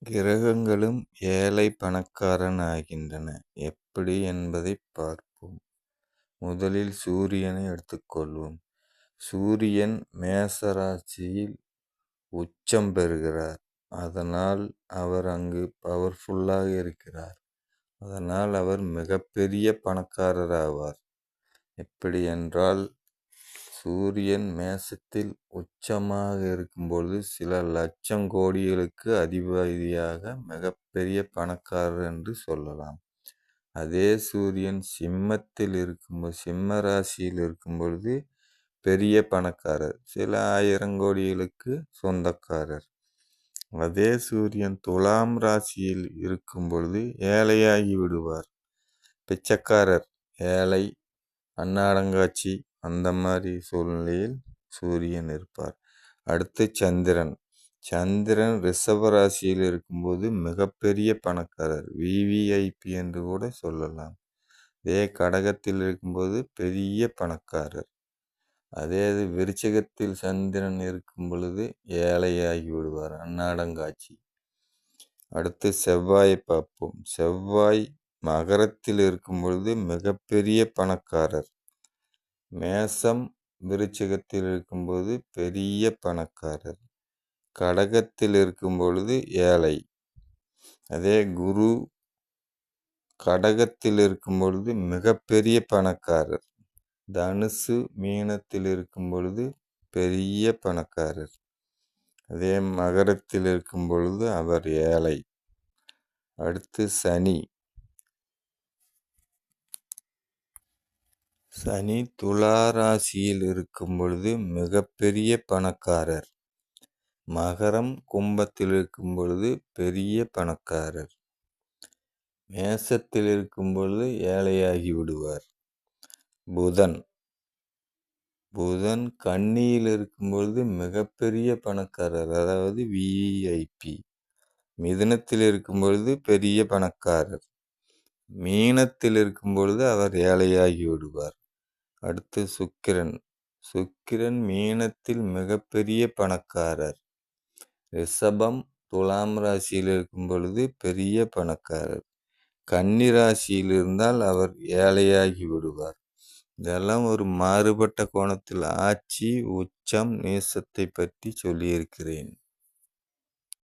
கிரகங்களும் ஏழை பணக்காரன் ஆகின்றன. எப்படி என்பதைப் பார்ப்போம். முதலில் சூரியனை எடுத்துக்கொள்வோம். சூரியன் மேச ராசியில் உச்சம் பெறுகிறார். அதனால் அவர் அங்கு பவர்ஃபுல்லாக இருக்கிறார். அதனால் அவர் மிகப்பெரிய பணக்காரர் ஆவார். எப்படி என்றால், சூரியன் மேசத்தில் உச்சமாக இருக்கும்பொழுது சில லட்சம் கோடிகளுக்கு அதிபதியாக மிகப்பெரிய பணக்காரர் என்று சொல்லலாம். அதே சூரியன் சிம்மத்தில் இருக்கும்போது, சிம்ம ராசியில் இருக்கும் பொழுது பெரிய பணக்காரர், சில 1000 கோடிகளுக்கு சொந்தக்காரர். அதே சூரியன் துலாம் ராசியில் இருக்கும் பொழுது ஏழையாகி விடுவார். பிச்சைக்காரர், ஏழை, அன்னாடங்காட்சி, அந்த மாதிரி சூழ்நிலையில் சூரியன் இருப்பார். அடுத்து சந்திரன். சந்திரன் ரிஷப ராசியில் இருக்கும்போது மிகப்பெரிய பணக்காரர், விவிஐபி என்று கூட சொல்லலாம். அதே கடகத்தில் இருக்கும்போது பெரிய பணக்காரர். அதே விருச்சிகத்தில் சந்திரன் இருக்கும் பொழுது ஏழையாகி விடுவார், அன்னாடங்காட்சி. அடுத்து செவ்வாயை பார்ப்போம். செவ்வாய் மகரத்தில் இருக்கும் பொழுது மிகப்பெரிய பணக்காரர். மேசம் விருச்சிகத்தில் இருக்கும்போது பெரிய பணக்காரர். கடகத்தில் இருக்கும் பொழுது ஏழை. அதே குரு கடகத்தில் இருக்கும் பொழுது மிகப்பெரிய பணக்காரர். தனுசு மீனத்தில் இருக்கும் பொழுது பெரிய பணக்காரர். அதே மகரத்தில் இருக்கும் பொழுது அவர் ஏழை. அடுத்து சனி. சனி துலா ராசியில் இருக்கும் பொழுது மிகப்பெரிய பணக்காரர். மகரம் கும்பத்தில் இருக்கும் பொழுது பெரிய பணக்காரர். மேசத்தில் இருக்கும் பொழுது ஏழையாகி விடுவார். புதன். புதன் கன்னியில் இருக்கும் பொழுது மிகப்பெரிய பணக்காரர், அதாவது விஐபி. மிதுனத்தில் இருக்கும் பொழுது பெரிய பணக்காரர். மீனத்தில் இருக்கும் பொழுது அவர் ஏழையாகி விடுவார். அடுத்து சுக்கிரன். சுக்கிரன் மீனத்தில் மிகப்பெரிய பணக்காரர். ரிஷபம் துலாம் ராசியில் இருக்கும் பொழுது பெரிய பணக்காரர். கன்னி ராசியில் இருந்தால் அவர் ஏழையாகி விடுவார். இதெல்லாம் ஒரு மாறுபட்ட கோணத்தில் ஆட்சி, உச்சம், நேசத்தை பற்றி சொல்லியிருக்கிறேன்.